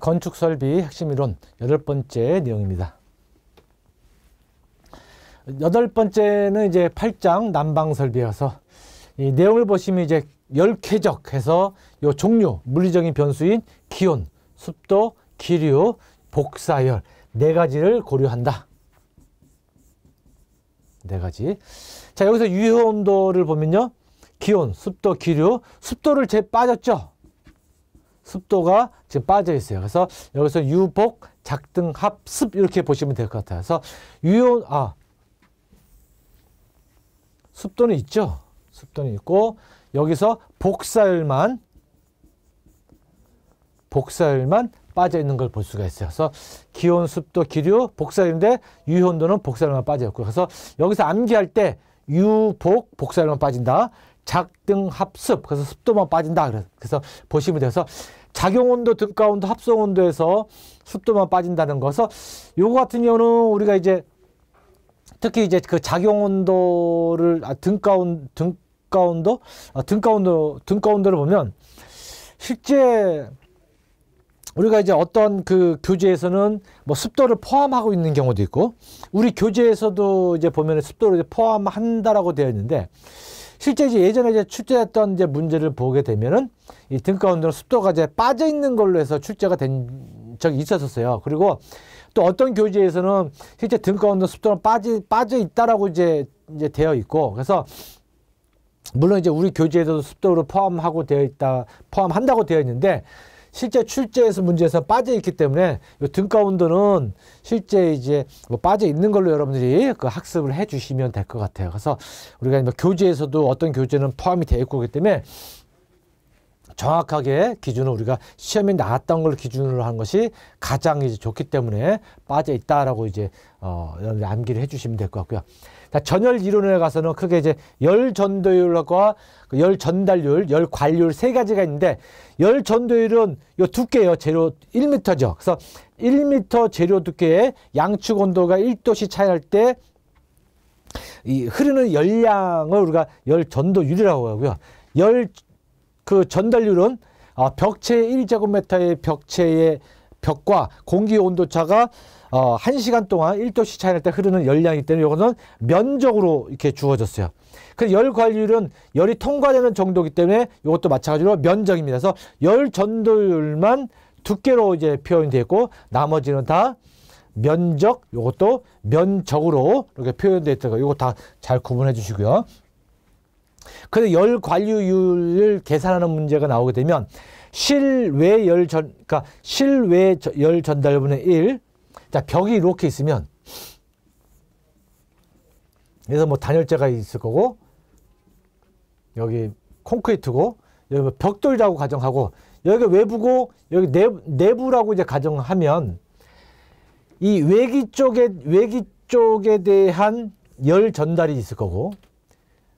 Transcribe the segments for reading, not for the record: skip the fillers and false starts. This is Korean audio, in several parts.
건축설비 핵심이론 8번째 내용입니다. 8번째는 이제 8장 난방설비여서 이 내용을 보시면 이제 열쾌적해서 요 종류, 물리적인 변수인 기온, 습도, 기류, 복사열 4가지를 고려한다. 4가지. 자, 여기서 유효온도를 보면요. 기온, 습도, 기류, 습도를 빠졌죠. 습도가 지금 빠져 있어요. 그래서 여기서 유복, 작등, 합, 습 이렇게 보시면 될 것 같아요. 그래서 유효, 습도는 있죠. 습도는 있고 여기서 복사열만 빠져 있는 걸 볼 수가 있어요. 그래서 기온, 습도, 기류, 복사열인데 유효온도는 복사열만 빠져 있고 그래서 여기서 암기할 때 유복, 복사열만 빠진다. 작등, 합습, 그래서 습도만 빠진다. 그래서 보시면 돼서 작용온도, 등가온도, 합성온도에서 습도만 빠진다는 거서 요거 같은 경우는 우리가 이제 특히 이제 그 작용온도를 등가온도를 보면 실제 우리가 이제 어떤 그 교재에서는 뭐 습도를 포함하고 있는 경우도 있고 우리 교재에서도 이제 보면 습도를 이제 포함한다라고 되어 있는데 실제 이제 예전에 이제 출제했던 이제 문제를 보게 되면은 이 등가온도는 습도가 이제 빠져 있는 걸로 해서 출제가 된 적이 있었어요. 그리고 또 어떤 교재에서는 실제 등가온도 습도는 빠져 있다라고 이제 되어 있고 그래서 물론 이제 우리 교재에도 습도를 포함한다고 되어 있는데 실제 출제에서 문제에서 빠져 있기 때문에 이 등가온도는 실제 이제 뭐 빠져 있는 걸로 여러분들이 그 학습을 해 주시면 될 것 같아요. 그래서 우리가 뭐 교재에서도 어떤 교재는 포함이 되어 있고 그렇기 때문에 정확하게 기준을 우리가 시험에 나왔던 걸 기준으로 하는 것이 가장 이제 좋기 때문에 빠져 있다라고 이제 여러분들 암기를 해 주시면 될 것 같고요. 전열 이론에 가서는 크게 이제 열 전도율과 열 전달률, 열 관률 3가지가 있는데 열 전도율은 요 두께요. 재료 1m죠. 그래서 1m 재료 두께에 양축 온도가 1도씩 차이 날 때 이 흐르는 열량을 우리가 열 전도율이라고 하고요. 그 전달률은 벽체 1제곱미터의 벽과 공기 온도차가 1시간 동안 1도씩 차이 날 때 흐르는 열량이기 때문에 이거는 면적으로 이렇게 주어졌어요. 그 열 관률은 열이 통과되는 정도이기 때문에 이것도 마찬가지로 면적입니다. 그래서 열 전도율만 두께로 이제 표현이 되어 있고 나머지는 다 면적, 이것도 면적으로 이렇게 표현되어 있다고 이거 다 잘 구분해 주시고요. 그래서 열 관류율을 계산하는 문제가 나오게 되면 실외 열 전달분의 1. 자, 벽이 이렇게 있으면 그래서 뭐 단열재가 있을 거고 여기 콘크리트고 여기 뭐 벽돌이라고 가정하고 여기 외부고 여기 내부라고 이제 가정하면 이 외기 쪽에 대한 열 전달이 있을 거고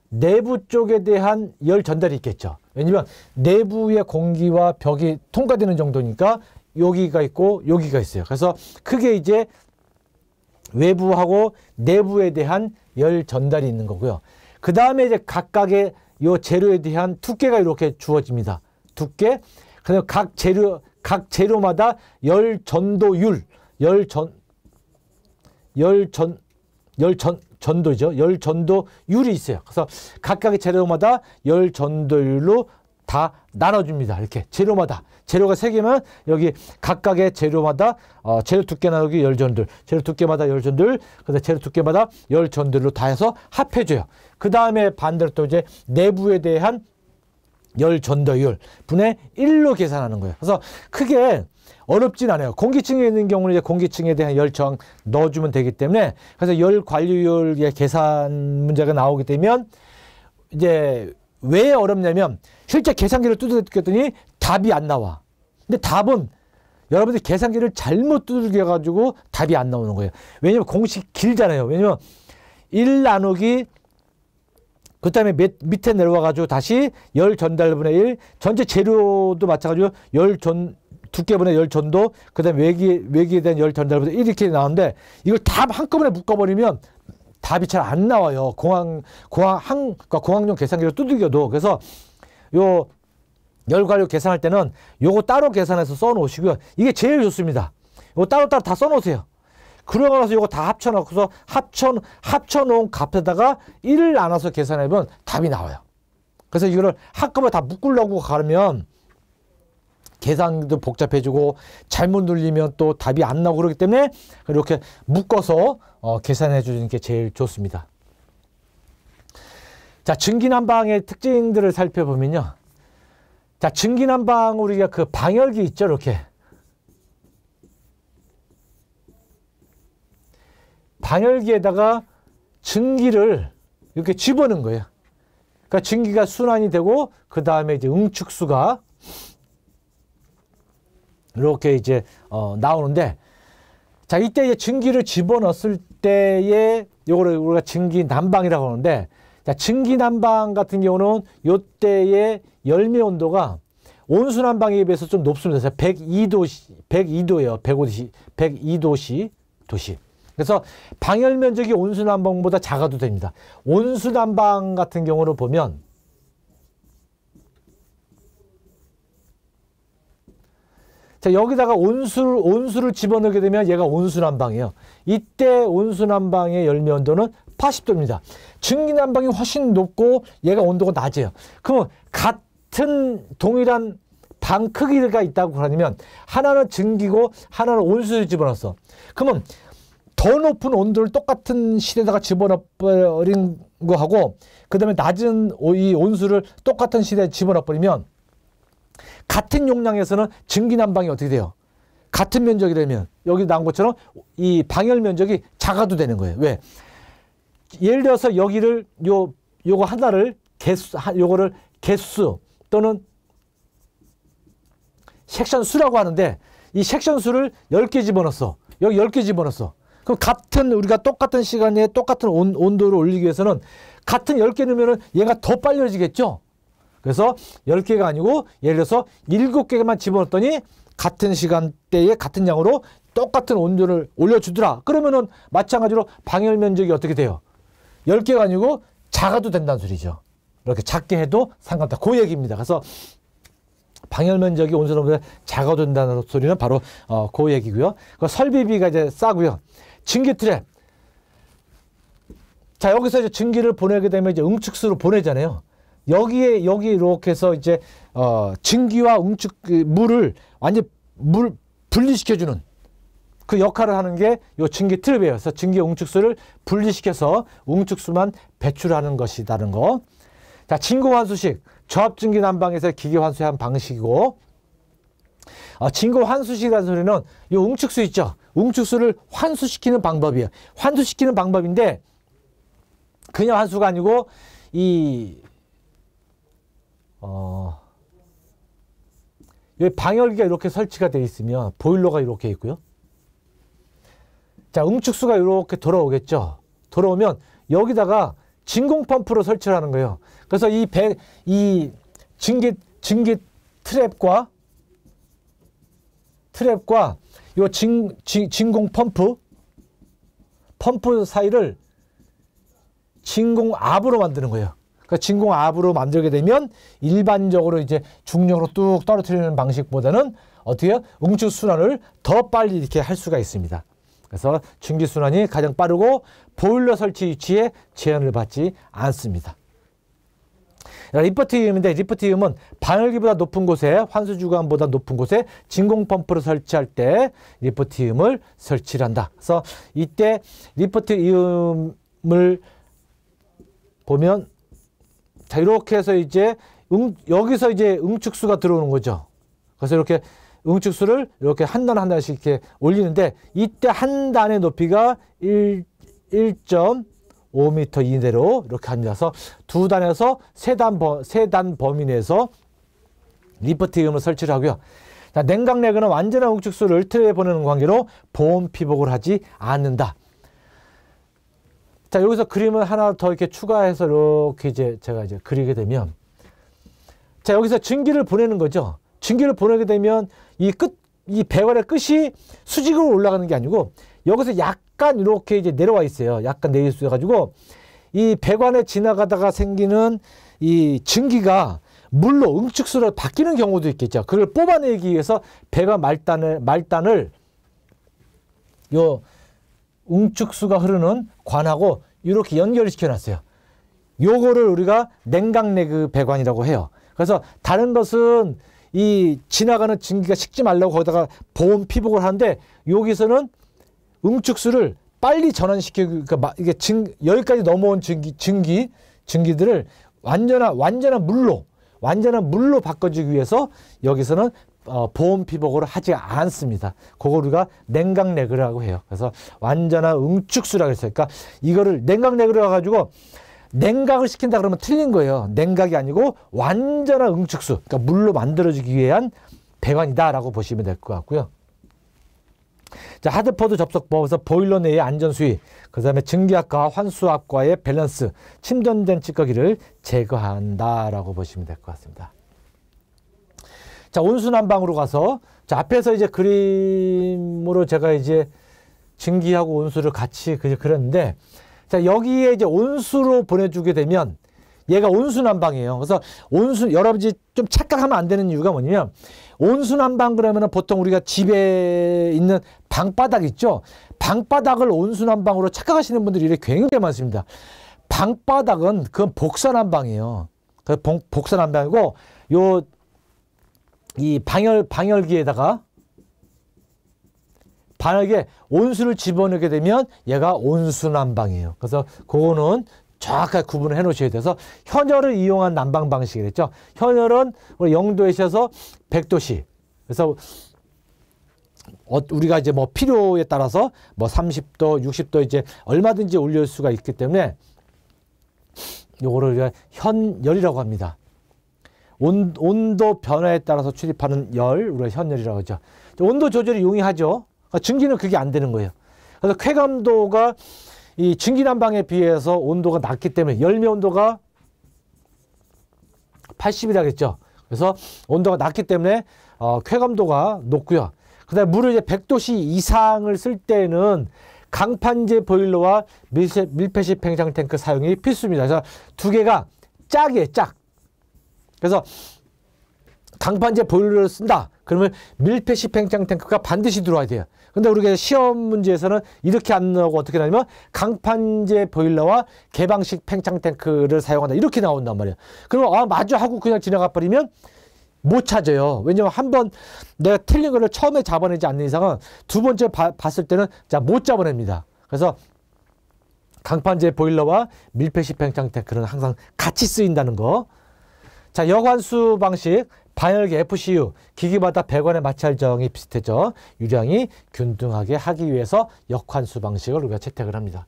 내부 쪽에 대한 열 전달이 있겠죠. 왜냐면 내부의 공기와 벽이 통과되는 정도니까 여기가 있고 여기가 있어요. 그래서 크게 이제 외부하고 내부에 대한 열 전달이 있는 거고요. 그 다음에 이제 각각의 요 재료에 대한 두께가 이렇게 주어집니다. 두께. 그다음 각 재료마다 열 전도율, 전도죠. 열 전도율이 있어요. 그래서 각각의 재료마다 열 전도율로 다 나눠줍니다. 이렇게 재료마다. 재료가 3개면 여기 각각의 재료마다 재료 두께 나누기 열 전도율, 재료 두께마다 열 전도율, 그래서 재료 두께마다 열 전도율로 다 해서 합해줘요. 그 다음에 반대로 또 이제 내부에 대한 열 전도율 분의 1로 계산하는 거예요. 그래서 크게 어렵진 않아요. 공기층에 있는 경우는 이제 공기층에 대한 열 저항 넣어주면 되기 때문에 그래서 열 관리율의 계산 문제가 나오게 되면 이제 왜 어렵냐면 실제 계산기를 두들겼더니 답이 안 나와. 근데 답은 여러분들이 계산기를 잘못 두들겨가지고 답이 안 나오는 거예요. 왜냐면 공식 길잖아요. 왜냐면 1 나누기 그 다음에 밑에 내려와가지고 다시 열 전달분의 1 전체 재료도 마찬가지로 두께분의 열 전도 그 다음에 외기에 대한 열 전달분의 1 이렇게 나오는데 이걸 다 한꺼번에 묶어버리면 답이 잘 안 나와요. 그러니까 공학용 계산기로 두들겨도. 그래서 요 열관료 계산할 때는 요거 따로 계산해서 써 놓으시고요. 이게 제일 좋습니다. 요거 따로따로 다 써 놓으세요. 그러고 나서 요거 다 합쳐놓고서 합쳐놓은 값에다가 1을 나눠서 계산해보면 답이 나와요. 그래서 이거를 한꺼번에 다 묶으려고 가면 계산도 복잡해지고 잘못 눌리면 또 답이 안 나오고 그러기 때문에 이렇게 묶어서 계산해 주는 게 제일 좋습니다. 자, 증기난방의 특징들을 살펴보면요. 자, 증기난방 우리가 그 방열기 있죠, 이렇게. 방열기에다가 증기를 이렇게 집어넣은 거예요. 그러니까 증기가 순환이 되고 그 다음에 이제 응축수가 이렇게 이제 나오는데, 자, 이때 이제 증기를 집어넣었을 때에 요거를 우리가 증기난방이라고 하는데, 자, 증기난방 같은 경우는 요때의 열매 온도가 온수난방에 비해서 좀 높습니다. 102도예요. 102도씨. 그래서 방열 면적이 온수난방보다 작아도 됩니다. 온수난방 같은 경우를 보면 자, 여기다가 온수를 집어넣게 되면 얘가 온수난방이에요. 이때 온수난방의 열매 온도는 80도입니다. 증기난방이 훨씬 높고 얘가 온도가 낮아요. 그러면 같은 동일한 방 크기가 있다고 그러면 하나는 증기고 하나는 온수를 집어넣었어. 그러면 더 높은 온도를 똑같은 실에다가 집어넣어버린 거하고 그 다음에 낮은 이 온수를 똑같은 실에 집어넣어버리면 같은 용량에서는 증기난방이 어떻게 돼요? 같은 면적이 되면 여기 나온 것처럼 이 방열 면적이 작아도 되는 거예요. 왜? 예를 들어서 여기를 요거 하나를 요거를 개수 또는 섹션 수라고 하는데 이 섹션 수를 10개 집어넣었어. 여기 10개 집어넣었어. 그럼 우리가 똑같은 시간에 똑같은 온도를 올리기 위해서는 같은 10개 넣으면 얘가 더 빨라지겠죠? 그래서 10개가 아니고 예를 들어서 7개만 집어넣었더니 같은 시간대에 같은 양으로 똑같은 온도를 올려주더라. 그러면은 마찬가지로 방열 면적이 어떻게 돼요? 10개가 아니고 작아도 된다는 소리죠. 이렇게 작게 해도 상관없다. 그 얘기입니다. 그래서 방열 면적이 온수보다 작아도 된다는 소리는 바로 그 얘기고요. 그 설비비가 이제 싸고요. 증기 트랩. 자, 여기서 이제 증기를 보내게 되면 이제 응축수로 보내잖아요. 여기 이렇게 해서 이제 증기와 물을 완전 분리시켜주는 그 역할을 하는 게 요 증기 트랩이에요. 그래서 증기 응축수를 분리시켜서 응축수만 배출하는 것이라는 거. 자, 진공환수식. 저압증기 난방에서 기계 환수한 방식이고, 진공환수식이라는 소리는 요 응축수 있죠. 응축수를 환수시키는 방법이에요. 환수시키는 방법인데 그냥 환수가 아니고 여기 방열기가 이렇게 설치가 되어 있으면 보일러가 이렇게 있고요. 자, 응축수가 이렇게 돌아오겠죠. 돌아오면 여기다가 진공 펌프로 설치를 하는 거예요. 그래서 이 증기 트랩과 요 진공 펌프 사이를 진공압으로 만드는 거예요. 그러니까 진공압으로 만들게 되면 일반적으로 이제 중력으로 뚝 떨어뜨리는 방식보다는 어떻게 해요? 응축 순환을 더 빨리 이렇게 할 수가 있습니다. 그래서 증기 순환이 가장 빠르고 보일러 설치 위치에 제한을 받지 않습니다. 리퍼트이음인데 리퍼트이음은 방열기보다 높은 곳에 환수 주관보다 높은 곳에 진공 펌프를 설치할 때 리퍼트이음을 설치를 한다. 그래서 이때 리퍼트이음을 보면 자, 이렇게 해서 이제 여기서 이제 응축수가 들어오는 거죠. 그래서 이렇게 응축수를 이렇게 한 단 한 단씩 이렇게 올리는데 이때 한 단의 높이가 1.5m 이내로 이렇게 합니다. 그래서 두 단에서 세 단 범위 내에서 리퍼트이음을 설치를 하고요. 자, 냉각레그는 완전한 응축수를 틀에 보내는 관계로 보온 피복을 하지 않는다. 자, 여기서 그림을 하나 더 이렇게 추가해서 이렇게 이제 제가 이제 그리게 되면 자, 여기서 증기를 보내는 거죠. 증기를 보내게 되면 이 배관의 끝이 수직으로 올라가는 게 아니고 여기서 약간 이렇게 이제 내려와 있어요. 약간 내려 있어가지고 이 배관에 지나가다가 생기는 이 증기가 물로 응축수로 바뀌는 경우도 있겠죠. 그걸 뽑아내기 위해서 배관 말단을 요 응축수가 흐르는 관하고 이렇게 연결을 시켜놨어요. 요거를 우리가 냉각내그 배관이라고 해요. 그래서 다른 것은 이 지나가는 증기가 식지 말라고 거기다가 보온 피복을 하는데 여기서는 응축수를 빨리 전환시키고 그러니까 이게 여기까지 넘어온 증기들을 완전한 물로 바꿔주기 위해서 여기서는 보온 피복을 하지 않습니다. 그걸 우리가 냉각내그라고 해요. 그래서 완전한 응축수라고 했어요. 그러니까 이거를 냉각내그로 해가지고 냉각을 시킨다 그러면 틀린 거예요. 냉각이 아니고 완전한 응축수, 그러니까 물로 만들어지기 위한 배관이다라고 보시면 될 것 같고요. 자, 하드포드 접속법에서 보일러 내의 안전수위, 그 다음에 증기압과 환수압과의 밸런스, 침전된 찌꺼기를 제거한다라고 보시면 될 것 같습니다. 자, 온수난방으로 가서, 자, 앞에서 이제 그림으로 제가 이제 증기하고 온수를 같이 그렸는데, 자, 여기에 이제 온수로 보내주게 되면 얘가 온수난방이에요. 그래서 여러분이 좀 착각하면 안 되는 이유가 뭐냐면 온수난방 그러면은 보통 우리가 집에 있는 방바닥 있죠. 방바닥을 온수난방으로 착각하시는 분들이 이렇게 굉장히 많습니다. 방바닥은 그건 복사난방이에요. 그 복사난방이고 이 방열기에다가 반역에 온수를 집어넣게 되면 얘가 온수난방이에요. 그래서 그거는 정확하게 구분을 해 놓으셔야 돼서 현열을 이용한 난방 방식이랬죠. 현열은 우리 0도에서 100도씨. 그래서 우리가 이제 뭐 필요에 따라서 뭐 30도, 60도 이제 얼마든지 올릴 수가 있기 때문에 요거를 우리가 현열이라고 합니다. 온도 변화에 따라서 출입하는 열, 우리가 현열이라고 하죠. 온도 조절이 용이하죠. 증기는 그게 안 되는 거예요. 그래서 쾌감도가 이 증기난방에 비해서 온도가 낮기 때문에 열매 온도가 80이라겠죠. 그래서 온도가 낮기 때문에 쾌감도가 높고요. 그다음에 물을 이제 100도씨 이상을 쓸 때는 강판제 보일러와 밀폐식 팽창 탱크 사용이 필수입니다. 그래서 두 개가 짝이에요, 짝. 그래서 강판제 보일러를 쓴다. 그러면 밀폐식 팽창 탱크가 반드시 들어와야 돼요. 근데 우리가 시험 문제에서는 이렇게 안 나오고 어떻게 나오냐면 강판제 보일러와 개방식 팽창 탱크를 사용한다. 이렇게 나온단 말이에요. 그러면 마주 하고 그냥 지나가 버리면 못 찾아요. 왜냐면 한번 내가 틀린 거를 처음에 잡아내지 않는 이상은 두 번째 봤을 때는 못 잡아냅니다. 그래서 강판제 보일러와 밀폐식 팽창 탱크는 항상 같이 쓰인다는 거. 자, 여관수 방식, 반열기 FCU, 기기마다 배관의 마찰 저항이 비슷해져 유량이 균등하게 하기 위해서 역환수 방식을 우리가 채택을 합니다.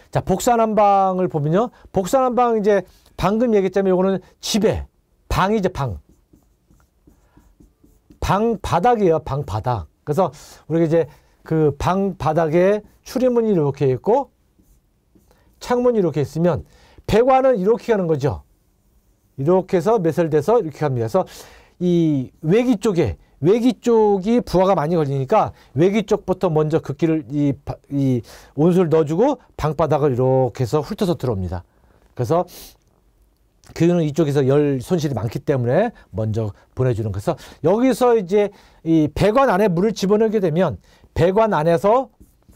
자, 복사난방을 보면요. 복사난방 이제 방금 얘기했자면 요거는 집에, 방이죠, 방. 방 바닥이에요, 방 바닥. 그래서 우리가 이제 그 방 바닥에 출입문이 이렇게 있고 창문이 이렇게 있으면 배관은 이렇게 가는 거죠. 이렇게 해서 매설돼서 이렇게 갑니다. 그래서 이 외기 쪽이 부하가 많이 걸리니까 외기 쪽부터 먼저 극기를 이 온수를 넣어주고 방바닥을 이렇게 해서 훑어서 들어옵니다. 그래서 그는 이쪽에서 열 손실이 많기 때문에 먼저 보내주는. 그래서 여기서 이제 이 배관 안에 물을 집어넣게 되면 배관 안에서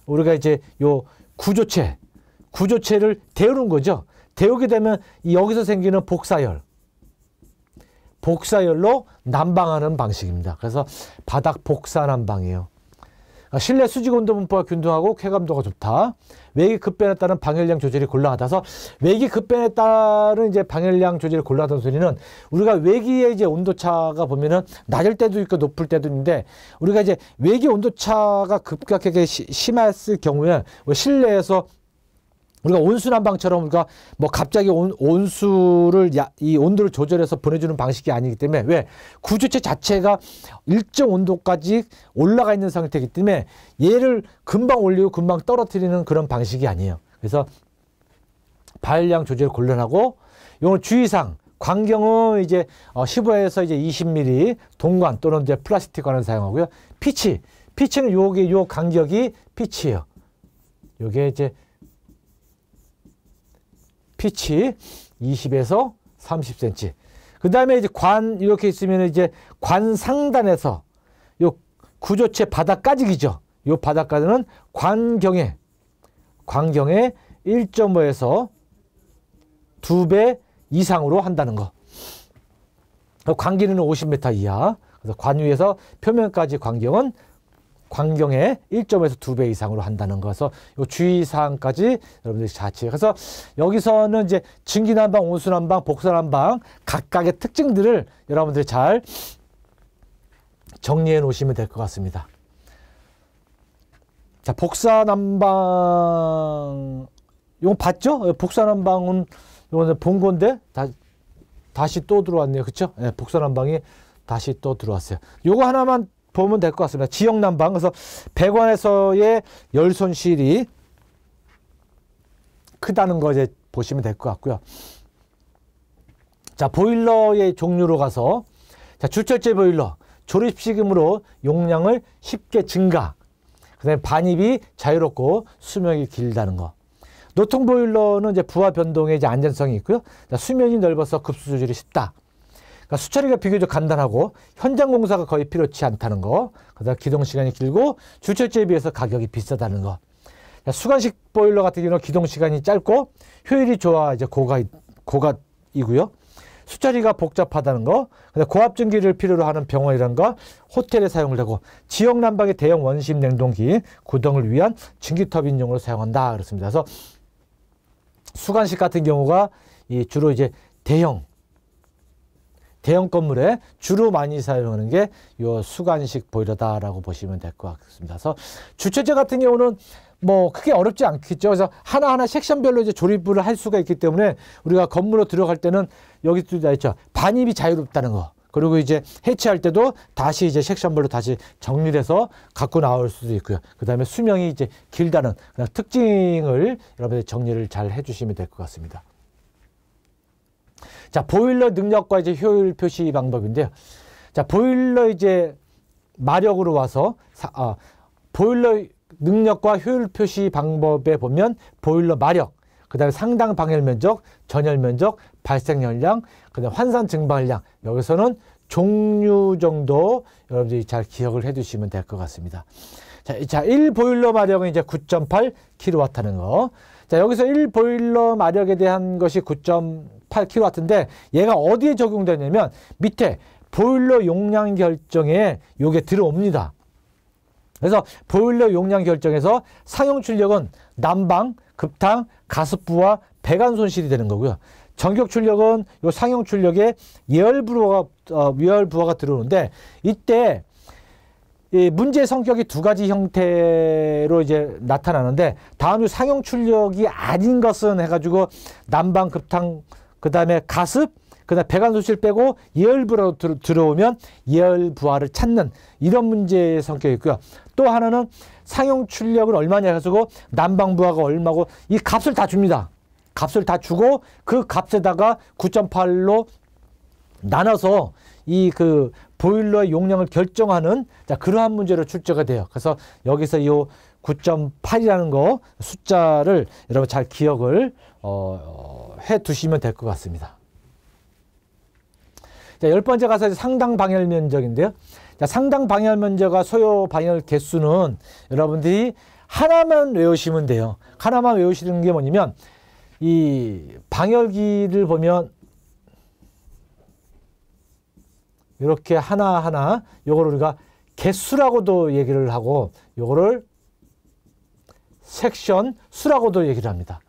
우리가 이제 요 구조체를 데우는 거죠. 데우게 되면 여기서 생기는 복사열로 난방하는 방식입니다. 그래서 바닥 복사 난방이에요. 실내 수직 온도 분포가 균등하고 쾌감도가 좋다. 외기 급변에 따른 방열량 조절이 곤란하다. 그래서 외기 급변에 따른 이제 방열량 조절이 곤란하다는 소리는 우리가 외기의 이제 온도차가 보면은 낮을 때도 있고 높을 때도 있는데 우리가 이제 외기 온도차가 급격하게 심했을 경우에 실내에서 우리가 온수난방처럼 우리가 뭐 갑자기 온수를 이 온도를 조절해서 보내주는 방식이 아니기 때문에 왜 구조체 자체가 일정 온도까지 올라가 있는 상태이기 때문에 얘를 금방 올리고 금방 떨어뜨리는 그런 방식이 아니에요. 그래서 발열량 조절 곤란하고 이건 주의사항 광경은 이제 15에서 이제 20mm 동관 또는 이제 플라스틱 관을 사용하고요. 피치는 요 간격이 피치예요. 요게 이제 피치 20에서 30cm. 그 다음에 이제 관 이렇게 있으면 이제 관 상단에서 요 구조체 바닥까지기죠. 요 바닥까지는 관경에 1.5에서 2배 이상으로 한다는 거. 관길이는 50m 이하. 그래서 관 위에서 표면까지 관경은 관경의 1.5에서 2배 이상으로 한다는 거. 그래서 요 주의사항까지 여러분들이 자취해. 그래서 여기서는 이제 증기난방, 온수난방, 복사난방 각각의 특징들을 여러분들이 잘 정리해 놓으시면 될 것 같습니다. 자, 복사난방 이거 봤죠? 복사난방은 이거는 본 건데 다시 또 들어왔네요. 그렇죠? 네, 복사난방이 다시 또 들어왔어요. 요거 하나만 보면 될 것 같습니다. 지역난방. 그래서 배관에서의 열 손실이 크다는 거 이제 보시면 될 것 같고요. 자, 보일러의 종류로 가서 자, 주철제 보일러 조립식음으로 용량을 쉽게 증가. 그다음에 반입이 자유롭고 수명이 길다는 거. 노통 보일러는 이제 부하 변동의 이제 안전성이 있고요. 자, 수면이 넓어서 급수 조절이 쉽다. 그러니까 수처리가 비교적 간단하고 현장 공사가 거의 필요치 않다는 거. 그다음 기동 시간이 길고 주철제에 비해서 가격이 비싸다는 거. 자, 수간식 보일러 같은 경우는 기동 시간이 짧고 효율이 좋아 이제 고가이고요. 수처리가 복잡하다는 거. 고압 증기를 필요로 하는 병원이란가 호텔에 사용되고 지역 난방의 대형 원심 냉동기 구동을 위한 증기 터빈용으로 사용한다 그렇습니다. 그래서 수간식 같은 경우가 주로 이제 대형 건물에 주로 많이 사용하는 게 요 수간식 보일러다라고 보시면 될 것 같습니다. 그래서 주철제 같은 경우는 뭐 크게 어렵지 않겠죠. 그래서 하나하나 섹션별로 이제 조립을 할 수가 있기 때문에 우리가 건물로 들어갈 때는 여기도 다 있죠. 반입이 자유롭다는 거. 그리고 이제 해체할 때도 다시 이제 섹션별로 다시 정리를 해서 갖고 나올 수도 있고요. 그 다음에 수명이 이제 길다는 그런 특징을 여러분들이 정리를 잘 해주시면 될 것 같습니다. 자, 보일러 능력과 이제 효율 표시 방법인데요. 자, 보일러 이제 마력으로 와서 보일러 능력과 효율 표시 방법에 보면 보일러 마력, 그 다음에 상당 방열 면적, 전열 면적, 발생 열량, 그 다음에 환산 증발량. 여기서는 종류 정도 여러분들이 잘 기억을 해 두시면 될 것 같습니다. 자, 1보일러 마력은 이제 9.8kW 하는 거. 자, 여기서 1보일러 마력에 대한 것이 9.8kW인데 얘가 어디에 적용되냐면 밑에 보일러 용량 결정에 요게 들어옵니다. 그래서 보일러 용량 결정에서 상용 출력은 난방, 급탕, 가습부와 배관 손실이 되는 거고요. 전격 출력은 요 상용 출력에 예열 부하가 들어오는데 이때 이 문제 성격이 두 가지 형태로 이제 나타나는데 다음 상용 출력이 아닌 것은 해가지고 난방, 급탕, 그 다음에 가습, 그 다음에 배관 손실 빼고 예열 부하로 들어오면 예열 부하를 찾는 이런 문제의 성격이 있고요. 또 하나는 상용 출력은 얼마냐 해가지고 난방 부하가 얼마고 이 값을 다 줍니다. 값을 다 주고 그 값에다가 9.8로 나눠서 이 그 보일러의 용량을 결정하는 자, 그러한 문제로 출제가 돼요. 그래서 여기서 이 9.8이라는 거 숫자를 여러분 잘 기억을 해 두시면 될 것 같습니다. 자, 10번째 가서 상당 방열 면적인데요. 자, 상당 방열 면적과 소요 방열 개수는 여러분들이 하나만 외우시면 돼요. 하나만 외우시는 게 뭐냐면 이 방열기를 보면 이렇게 하나하나 요거를 우리가 개수라고도 얘기를 하고 요거를 섹션 수라고도 얘기를 합니다.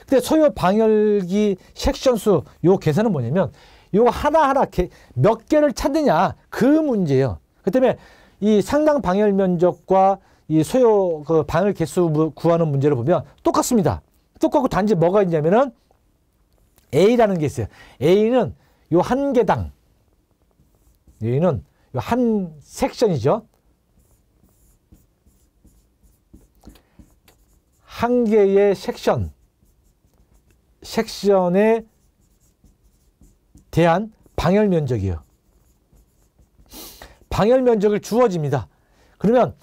근데 소요 방열기 섹션 수 요 계산은 뭐냐면 요거 하나하나 몇 개를 찾느냐 그 문제예요. 그 때문에 이 상당 방열 면적과 이 소요 그 방열 개수 구하는 문제를 보면 똑같습니다. 똑같고 단지 뭐가 있냐면은 A라는 게 있어요. A는 요 한 개당 여기는 한 섹션이죠. 한 개의 섹션에 대한 방열 면적이에요. 방열 면적을 주어집니다. 그러면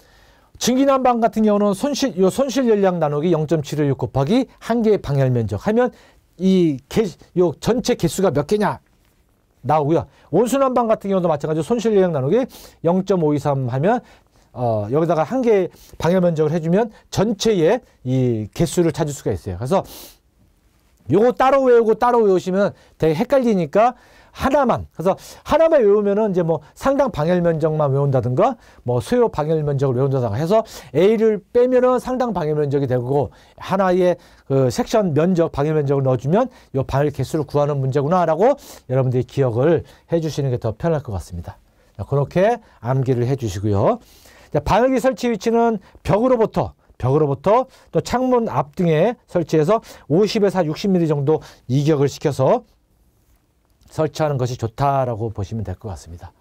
증기난방 같은 경우는 손실 연량 나누기 0.716 곱하기 한 개의 방열 면적 하면 요 전체 개수가 몇 개냐 나오고요. 온수난방 같은 경우도 마찬가지로 손실 연량 나누기 0.523 하면 여기다가 한 개의 방열 면적을 해주면 전체의 이 개수를 찾을 수가 있어요. 그래서 요거 따로 외우고 따로 외우시면 되게 헷갈리니까 그래서 하나만 외우면은 이제 뭐 상당 방열 면적만 외운다든가 뭐 수요 방열 면적을 외운다든가 해서 A를 빼면은 상당 방열 면적이 되고 하나의 그 섹션 면적, 방열 면적을 넣어주면 요 방열 개수를 구하는 문제구나라고 여러분들이 기억을 해 주시는 게 더 편할 것 같습니다. 그렇게 암기를 해 주시고요. 방열기 설치 위치는 벽으로부터 또 창문 앞 등에 설치해서 50에서 60mm 정도 이격을 시켜서 설치하는 것이 좋다라고 보시면 될 것 같습니다.